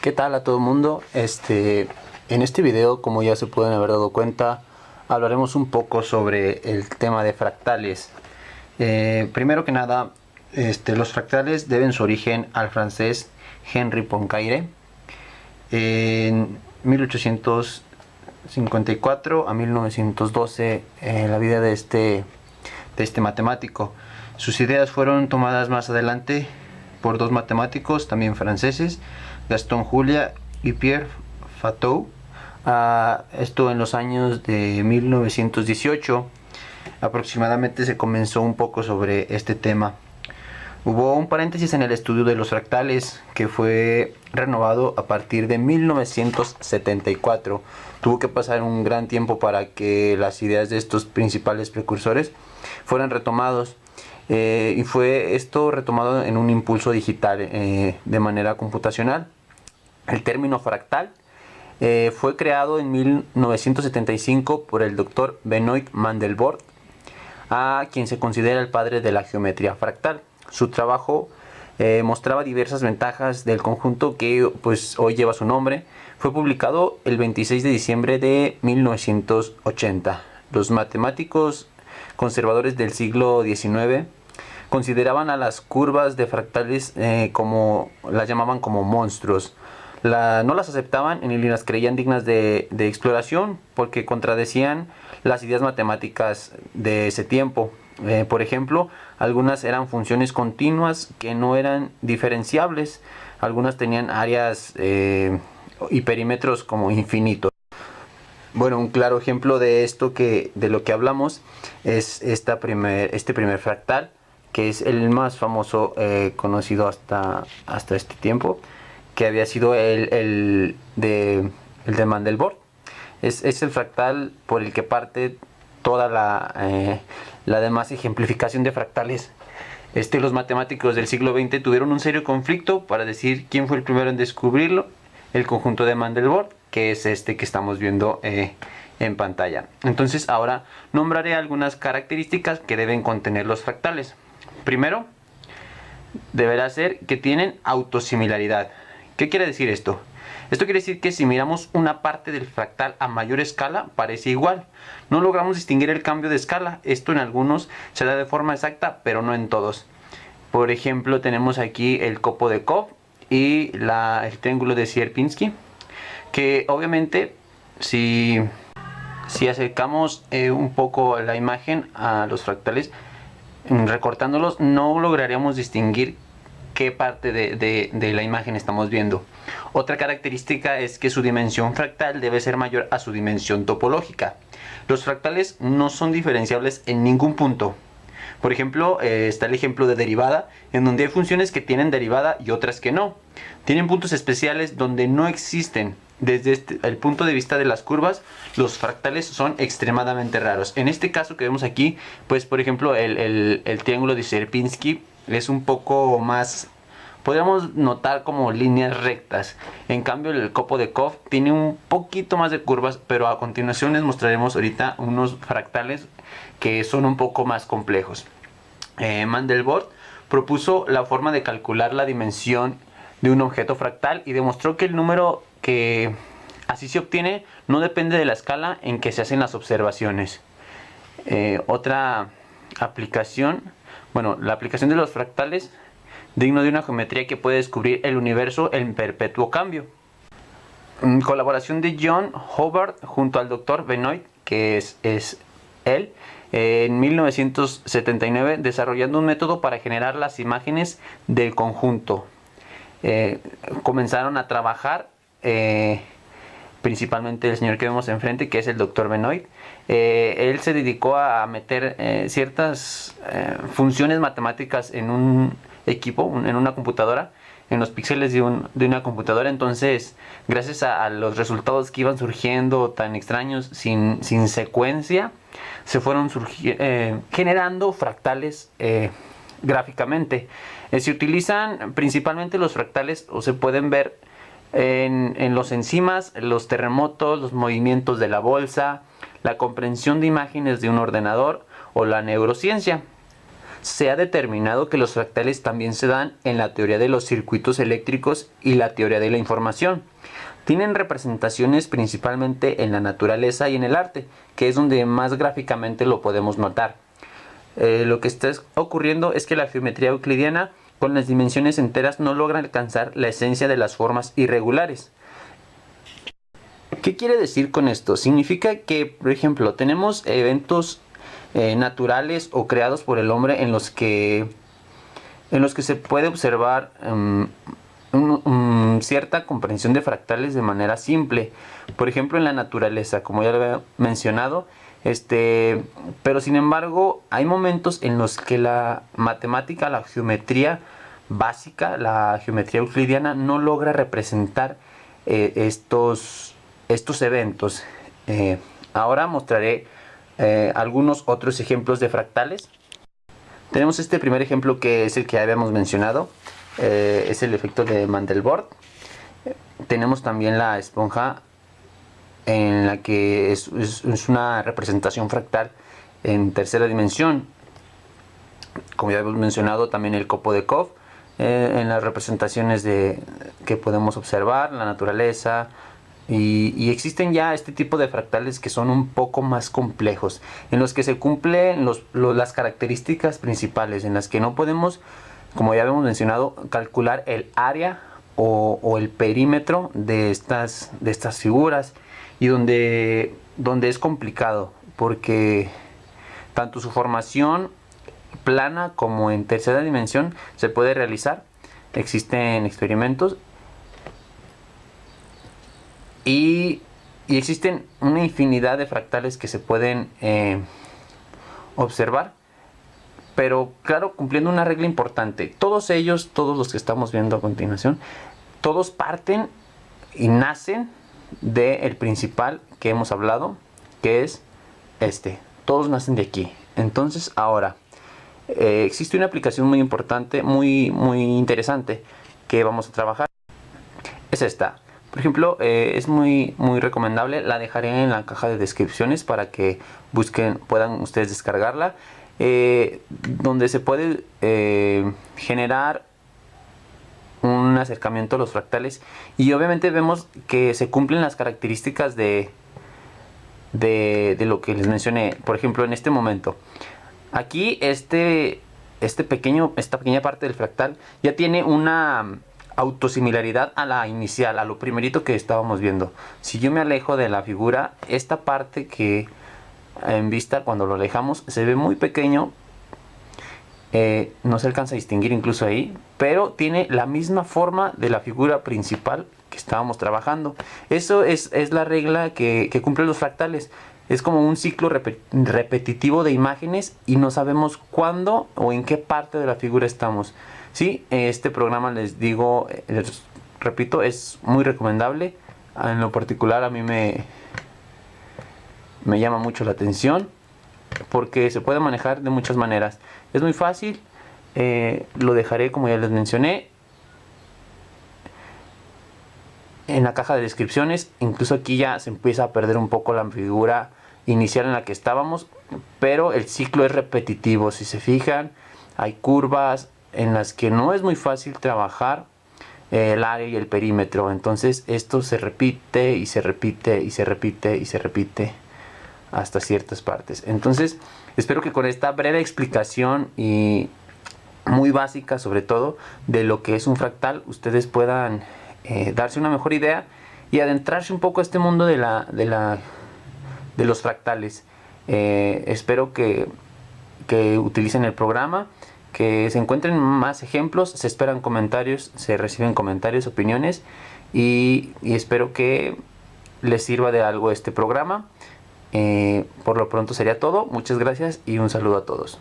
¿Qué tal a todo el mundo? En este video, como ya se pueden haber dado cuenta, hablaremos un poco sobre el tema de fractales. Primero que nada, los fractales deben su origen al francés Henri Poincaré en 1854 a 1912, la vida de este matemático. Sus ideas fueron tomadas más adelante por dos matemáticos también franceses, Gaston Julia y Pierre Fatou. Esto en los años de 1918 aproximadamente se comenzó un poco sobre este tema. Hubo un paréntesis en el estudio de los fractales que fue renovado a partir de 1974. Tuvo que pasar un gran tiempo para que las ideas de estos principales precursores fueran retomados. Y fue esto retomado en un impulso digital de manera computacional. El término fractal fue creado en 1975 por el doctor Benoit Mandelbrot, a quien se considera el padre de la geometría fractal. Su trabajo mostraba diversas ventajas del conjunto que pues, hoy lleva su nombre. Fue publicado el 26 de diciembre de 1980. Los matemáticos conservadores del siglo XIX consideraban a las curvas de fractales como las llamaban como monstruos. No las aceptaban ni las creían dignas de exploración porque contradecían las ideas matemáticas de ese tiempo. Por ejemplo, algunas eran funciones continuas que no eran diferenciables, algunas tenían áreas y perímetros como infinitos. Bueno, un claro ejemplo de esto de lo que hablamos es este primer fractal, que es el más famoso conocido hasta este tiempo, que había sido el de Mandelbrot. Es el fractal por el que parte toda la demás ejemplificación de fractales. Los matemáticos del siglo XX tuvieron un serio conflicto para decir quién fue el primero en descubrirlo, el conjunto de Mandelbrot, que es este que estamos viendo en pantalla. Entonces ahora nombraré algunas características que deben contener los fractales. Primero, deberá ser que tienen autosimilaridad. ¿Qué quiere decir esto? Esto quiere decir que si miramos una parte del fractal a mayor escala, parece igual. No logramos distinguir el cambio de escala. Esto en algunos se da de forma exacta, pero no en todos. Por ejemplo, tenemos aquí el copo de Cobb y el triángulo de Sierpinski, que obviamente si acercamos un poco la imagen a los fractales, recortándolos, no lograríamos distinguir qué parte de la imagen estamos viendo. Otra característica es que su dimensión fractal debe ser mayor a su dimensión topológica. Los fractales no son diferenciables en ningún punto. Por ejemplo, está el ejemplo de derivada, en donde hay funciones que tienen derivada y otras que no. Tienen puntos especiales donde no existen. Desde el punto de vista de las curvas, los fractales son extremadamente raros. En este caso que vemos aquí, pues por ejemplo el triángulo de Sierpinski es un poco más, podríamos notar como líneas rectas. En cambio el copo de Cobb tiene un poquito más de curvas, pero a continuación les mostraremos ahorita unos fractales que son un poco más complejos. Mandelbrot propuso la forma de calcular la dimensión de un objeto fractal y demostró que el número que así se obtiene no depende de la escala en que se hacen las observaciones. Otra aplicación, la aplicación de los fractales, digno de una geometría que puede descubrir el universo en perpetuo cambio. Colaboración de John Hobart junto al Dr. Benoit, que es él, en 1979, desarrollando un método para generar las imágenes del conjunto. Comenzaron a trabajar, principalmente el señor que vemos enfrente, que es el Dr. Benoit. Él se dedicó a meter ciertas funciones matemáticas en un equipo, en una computadora, en los píxeles de una computadora. Entonces, gracias a los resultados que iban surgiendo tan extraños, sin secuencia, se fueron generando fractales gráficamente. Se utilizan principalmente los fractales, o se pueden ver en los enzimas, los terremotos, los movimientos de la bolsa, la comprensión de imágenes de un ordenador o la neurociencia. Se ha determinado que los fractales también se dan en la teoría de los circuitos eléctricos y la teoría de la información. Tienen representaciones principalmente en la naturaleza y en el arte, que es donde más gráficamente lo podemos notar. Lo que está ocurriendo es que la geometría euclidiana con las dimensiones enteras no logra alcanzar la esencia de las formas irregulares. ¿Qué quiere decir con esto? Significa que, por ejemplo, tenemos eventos naturales o creados por el hombre en los que se puede observar cierta comprensión de fractales de manera simple. Por ejemplo, en la naturaleza, como ya lo había mencionado, pero sin embargo hay momentos en los que la matemática, la geometría básica, la geometría euclidiana no logra representar estos eventos. Ahora mostraré algunos otros ejemplos de fractales. Tenemos este primer ejemplo, que es el que habíamos mencionado, es el efecto de Mandelbrot. Tenemos también la esponja, en la que es una representación fractal en tercera dimensión. Como ya hemos mencionado, también el copo de Kov, en las representaciones que podemos observar, la naturaleza. Y existen ya este tipo de fractales que son un poco más complejos, en los que se cumplen las características principales, en las que no podemos, como ya habíamos mencionado, calcular el área o el perímetro de estas figuras, y donde es complicado, porque tanto su formación plana como en tercera dimensión se puede realizar. Existen experimentos y existen una infinidad de fractales que se pueden observar, pero claro, cumpliendo una regla importante. Todos ellos, todos los que estamos viendo a continuación, todos parten y nacen del principal que hemos hablado, que es todos nacen de aquí. Entonces ahora existe una aplicación muy importante, muy interesante, que vamos a trabajar. Es esta. Por ejemplo, es muy recomendable. La dejaré en la caja de descripciones para que puedan ustedes descargarla, donde se puede generar un acercamiento a los fractales, y obviamente vemos que se cumplen las características de lo que les mencioné. Por ejemplo, en este momento aquí esta pequeña parte del fractal ya tiene una autosimilaridad a la inicial, a lo primerito que estábamos viendo. Si yo me alejo de la figura, esta parte que en vista, cuando lo alejamos, se ve muy pequeño, no se alcanza a distinguir incluso ahí, pero tiene la misma forma de la figura principal que estábamos trabajando. Eso es la regla que cumplen los fractales. Es como un ciclo repetitivo de imágenes, y no sabemos cuándo o en qué parte de la figura estamos. Sí, este programa, les digo, les repito, es muy recomendable. En lo particular a mí me llama mucho la atención, porque se puede manejar de muchas maneras. Es muy fácil. Lo dejaré, como ya les mencioné, en la caja de descripciones. Incluso aquí ya se empieza a perder un poco la figura inicial en la que estábamos, pero el ciclo es repetitivo. Si se fijan, hay curvas en las que no es muy fácil trabajar el área y el perímetro. Entonces esto se repite y se repite y se repite y se repite hasta ciertas partes. Entonces espero que con esta breve explicación, y muy básica sobre todo, de lo que es un fractal, ustedes puedan darse una mejor idea y adentrarse un poco a este mundo de los fractales. Espero que utilicen el programa, que se encuentren más ejemplos. Se esperan comentarios, se reciben comentarios, opiniones, y espero que les sirva de algo este programa. Por lo pronto sería todo. Muchas gracias y un saludo a todos.